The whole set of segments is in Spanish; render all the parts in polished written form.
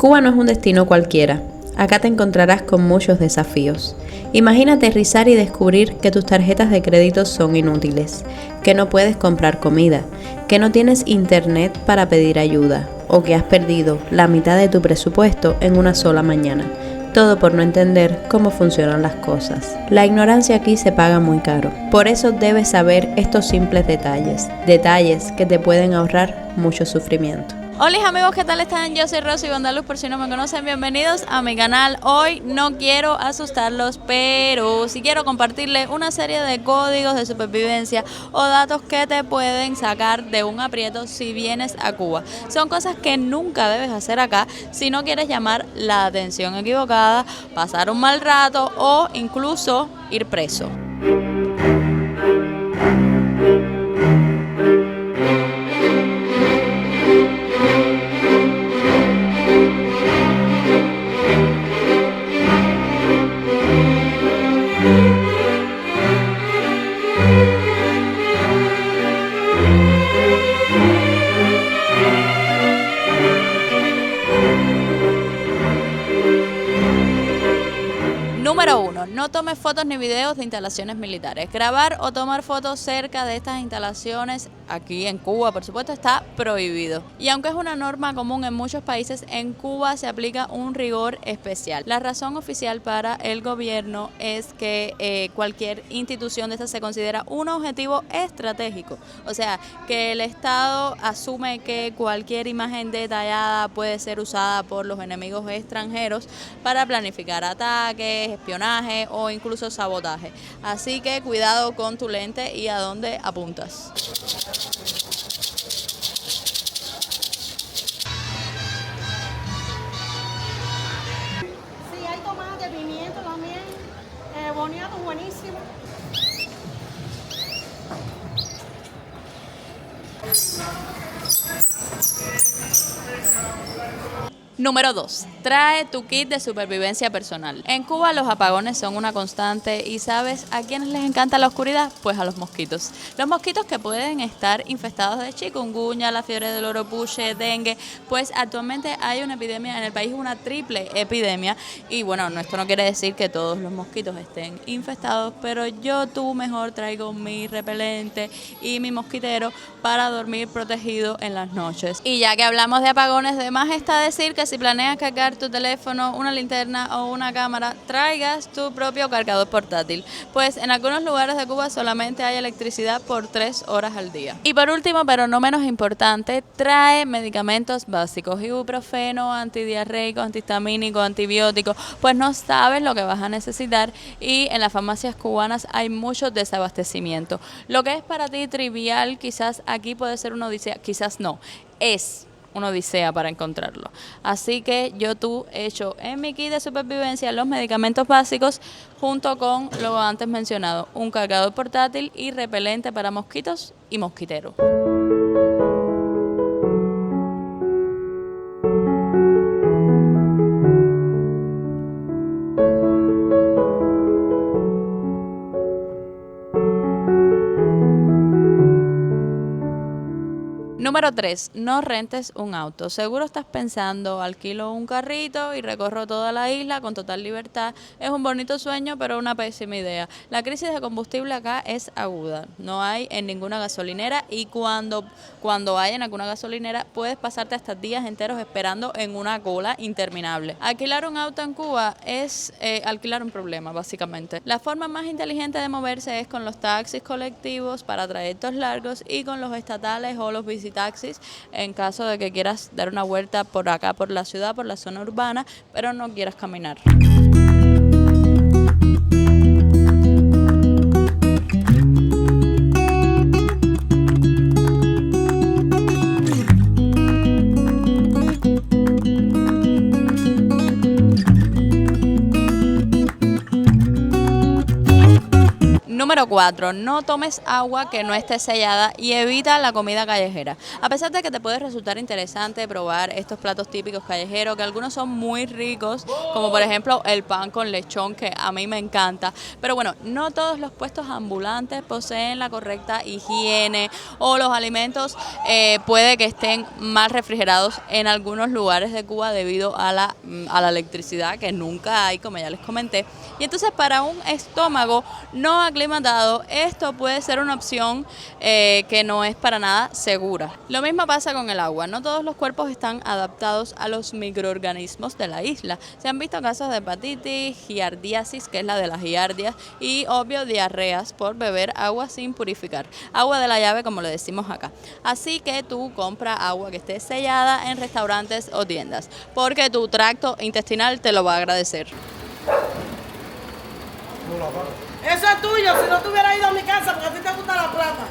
Cuba no es un destino cualquiera. Acá te encontrarás con muchos desafíos. Imagina aterrizar y descubrir que tus tarjetas de crédito son inútiles, que no puedes comprar comida, que no tienes internet para pedir ayuda o que has perdido la mitad de tu presupuesto en una sola mañana. Todo por no entender cómo funcionan las cosas. La ignorancia aquí se paga muy caro. Por eso debes saber estos simples detalles que te pueden ahorrar mucho sufrimiento. Hola amigos, ¿qué tal están? Yo soy Rosy Gondaluz, por si no me conocen, bienvenidos a mi canal. Hoy no quiero asustarlos, pero sí quiero compartirles una serie de códigos de supervivencia o datos que te pueden sacar de un aprieto si vienes a Cuba. Son cosas que nunca debes hacer acá si no quieres llamar la atención equivocada, pasar un mal rato o incluso ir preso. Número 1. No tomes fotos ni videos de instalaciones militares. Grabar o tomar fotos cerca de estas instalaciones, aquí en Cuba, por supuesto, está prohibido. Y aunque es una norma común en muchos países, en Cuba se aplica un rigor especial. La razón oficial para el gobierno es que cualquier institución de estas se considera un objetivo estratégico. O sea, que el Estado asume que cualquier imagen detallada puede ser usada por los enemigos extranjeros para planificar ataques, espionaje o incluso sabotaje. Así que cuidado con tu lente y a dónde apuntas. Sí, hay tomate, pimiento también, boniato buenísimo. Número 2. Trae tu kit de supervivencia personal. En Cuba los apagones son una constante y ¿sabes a quiénes les encanta la oscuridad? Pues a los mosquitos. Los mosquitos que pueden estar infestados de chikungunya, la fiebre del oropuche, dengue, pues actualmente hay una epidemia en el país, una triple epidemia. Y bueno, esto no quiere decir que todos los mosquitos estén infestados, pero tú mejor traigo mi repelente y mi mosquitero para dormir protegido en las noches. Y ya que hablamos de apagones, de más está decir que si planeas cargar tu teléfono, una linterna o una cámara, traigas tu propio cargador portátil, pues en algunos lugares de Cuba solamente hay electricidad por 3 horas al día. Y por último, pero no menos importante, trae medicamentos básicos, ibuprofeno, antidiarreico, antihistamínico, antibiótico, pues no sabes lo que vas a necesitar y en las farmacias cubanas hay mucho desabastecimiento. Lo que es para ti trivial, quizás aquí puede ser una odisea, quizás no, es una odisea para encontrarlo. Así que yo he hecho en mi kit de supervivencia los medicamentos básicos junto con lo antes mencionado, un cargador portátil y repelente para mosquitos y mosquitero. Número 3. No rentes un auto. Seguro estás pensando, alquilo un carrito y recorro toda la isla con total libertad. Es un bonito sueño, pero una pésima idea. La crisis de combustible acá es aguda. No hay en ninguna gasolinera y cuando hay en alguna gasolinera puedes pasarte hasta días enteros esperando en una cola interminable. Alquilar un auto en Cuba es alquilar un problema, básicamente. La forma más inteligente de moverse es con los taxis colectivos para trayectos largos y con los estatales o los visitaxis en caso de que quieras dar una vuelta por acá, por la ciudad, por la zona urbana, pero no quieras caminar. Número 4. No tomes agua que no esté sellada y evita la comida callejera. A pesar de que te puede resultar interesante probar estos platos típicos callejeros, que algunos son muy ricos, como por ejemplo el pan con lechón, que a mí me encanta. Pero bueno, no todos los puestos ambulantes poseen la correcta higiene o los alimentos puede que estén mal refrigerados en algunos lugares de Cuba debido a la electricidad que nunca hay, como ya les comenté. Y entonces para un estómago no aclimatado, esto puede ser una opción que no es para nada segura. Lo mismo pasa con el agua. No todos los cuerpos están adaptados a los microorganismos de la isla. Se han visto casos de hepatitis, giardiasis, que es la de las giardias, y obvio diarreas por beber agua sin purificar. Agua de la llave, como le decimos acá. Así que tú compra agua que esté sellada en restaurantes o tiendas, porque tu tracto intestinal te lo va a agradecer. Eso es tuyo, si no te hubiera ido a mi casa porque a ti te gusta la plata.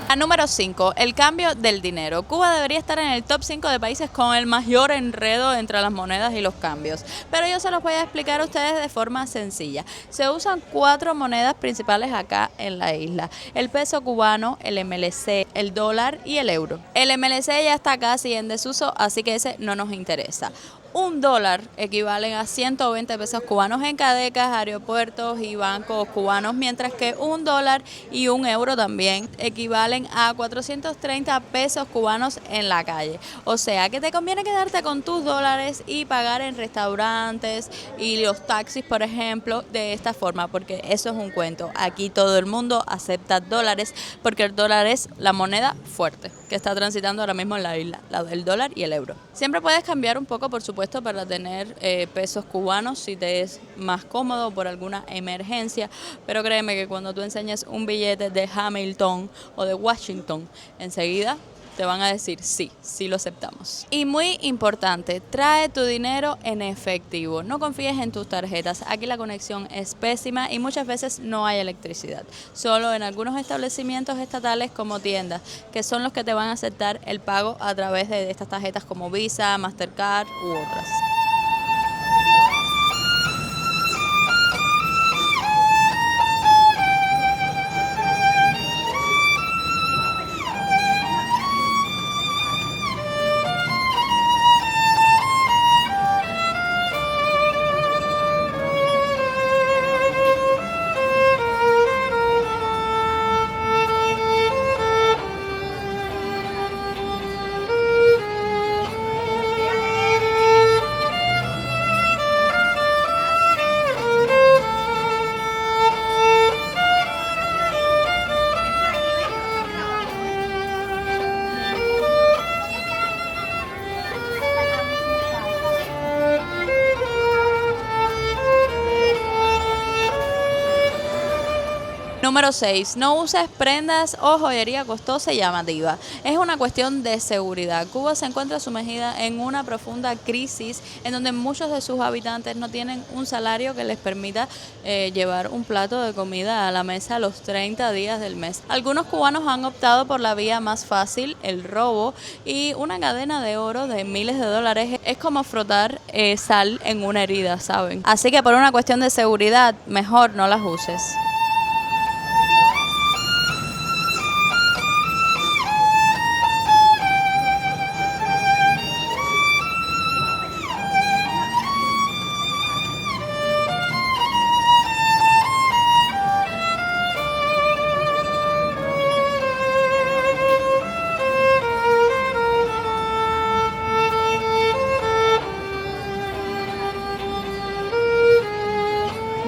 A número 5, el cambio del dinero. Cuba debería estar en el top 5 de países con el mayor enredo entre las monedas y los cambios. Pero yo se los voy a explicar a ustedes de forma sencilla. Se usan 4 monedas principales acá en la isla. El peso cubano, el MLC, el dólar y el euro. El MLC ya está casi en desuso, así que ese no nos interesa. $1 equivale a 120 pesos cubanos en cadecas, aeropuertos y bancos cubanos, mientras que $1 y €1 también equivalen a 430 pesos cubanos en la calle. O sea que te conviene quedarte con tus dólares y pagar en restaurantes y los taxis, por ejemplo, de esta forma, porque eso es un cuento. Aquí todo el mundo acepta dólares porque el dólar es la moneda fuerte que está transitando ahora mismo en la isla, la del dólar y el euro. Siempre puedes cambiar un poco, por supuesto, para tener pesos cubanos si te es más cómodo por alguna emergencia, pero créeme que cuando tú enseñes un billete de Hamilton o de Washington, enseguida te van a decir sí, sí lo aceptamos. Y muy importante, trae tu dinero en efectivo. No confíes en tus tarjetas. Aquí la conexión es pésima y muchas veces no hay electricidad. Solo en algunos establecimientos estatales como tiendas, que son los que te van a aceptar el pago a través de estas tarjetas como Visa, Mastercard u otras. Número 6. No uses prendas o joyería costosa y llamativa. Es una cuestión de seguridad. Cuba se encuentra sumergida en una profunda crisis en donde muchos de sus habitantes no tienen un salario que les permita llevar un plato de comida a la mesa los 30 días del mes. Algunos cubanos han optado por la vía más fácil, el robo, y una cadena de oro de miles de dólares es como frotar sal en una herida, ¿saben? Así que por una cuestión de seguridad, mejor no las uses.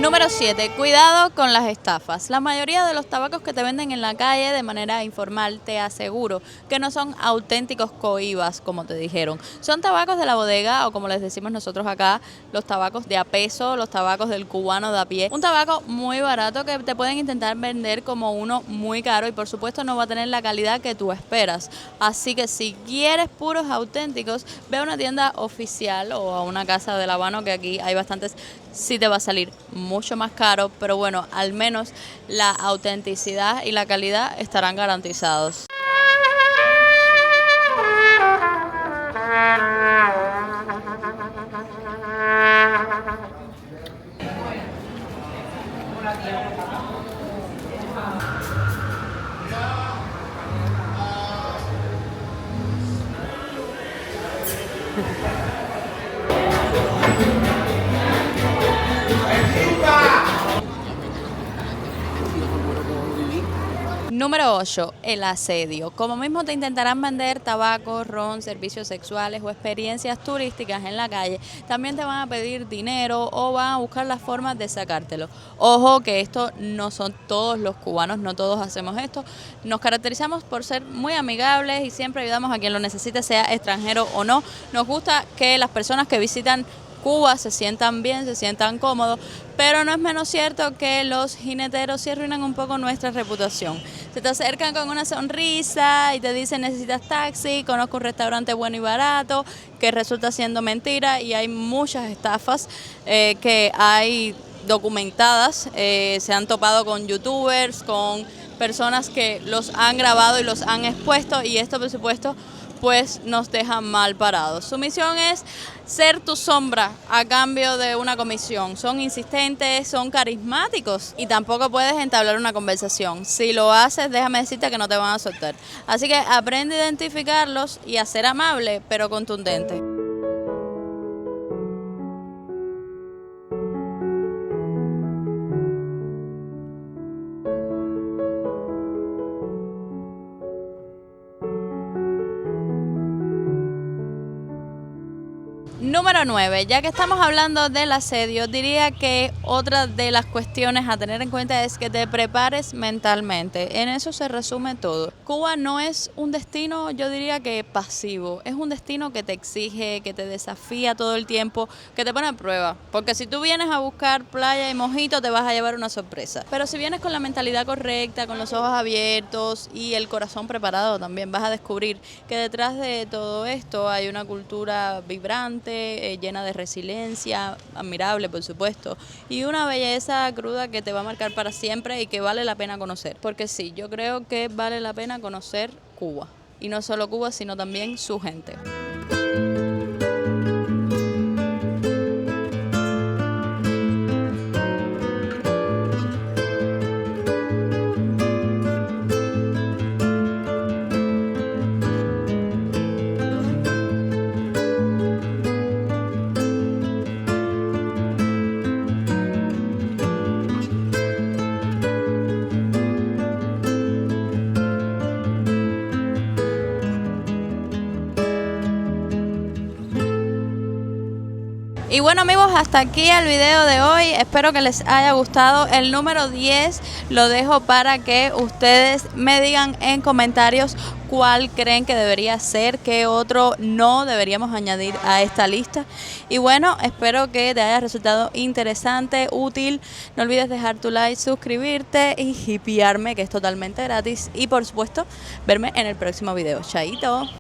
Número 7. Cuidado con las estafas. La mayoría de los tabacos que te venden en la calle de manera informal, te aseguro que no son auténticos cohibas, como te dijeron. Son tabacos de la bodega, o como les decimos nosotros acá, los tabacos de a peso, los tabacos del cubano de a pie. Un tabaco muy barato que te pueden intentar vender como uno muy caro y por supuesto no va a tener la calidad que tú esperas. Así que si quieres puros auténticos, ve a una tienda oficial o a una casa del Habano, que aquí hay bastantes. Sí te va a salir mucho más caro, pero bueno, al menos la autenticidad y la calidad estarán garantizados. Número 8. El asedio. Como mismo te intentarán vender tabaco, ron, servicios sexuales o experiencias turísticas en la calle, también te van a pedir dinero o van a buscar las formas de sacártelo. Ojo que esto no son todos los cubanos, no todos hacemos esto. Nos caracterizamos por ser muy amigables y siempre ayudamos a quien lo necesite, sea extranjero o no. Nos gusta que las personas que visitan Cuba se sientan bien, se sientan cómodos, pero no es menos cierto que los jineteros sí arruinan un poco nuestra reputación. Se te acercan con una sonrisa y te dicen necesitas taxi, conozco un restaurante bueno y barato, que resulta siendo mentira, y hay muchas estafas que hay documentadas. Se han topado con youtubers, con personas que los han grabado y los han expuesto, y esto por supuesto pues nos deja mal parados. Su misión es ser tu sombra a cambio de una comisión. Son insistentes, son carismáticos y tampoco puedes entablar una conversación. Si lo haces, déjame decirte que no te van a soltar. Así que aprende a identificarlos y a ser amable pero contundente. Número 9. Ya que estamos hablando del asedio, diría que otra de las cuestiones a tener en cuenta es que te prepares mentalmente. En eso se resume todo. Cuba no es un destino, yo diría que pasivo. Es un destino que te exige, que te desafía todo el tiempo, que te pone a prueba. Porque si tú vienes a buscar playa y mojito, te vas a llevar una sorpresa. Pero si vienes con la mentalidad correcta, con los ojos abiertos y el corazón preparado también, vas a descubrir que detrás de todo esto hay una cultura vibrante, llena de resiliencia, admirable por supuesto, y una belleza cruda que te va a marcar para siempre y que vale la pena conocer. Porque sí, yo creo que vale la pena conocer Cuba, y no solo Cuba, sino también su gente. Y bueno amigos, hasta aquí el video de hoy, espero que les haya gustado. El número 10 lo dejo para que ustedes me digan en comentarios cuál creen que debería ser, qué otro no deberíamos añadir a esta lista. Y bueno, espero que te haya resultado interesante, útil. No olvides dejar tu like, suscribirte y hipearme, que es totalmente gratis. Y por supuesto, verme en el próximo video. Chaito.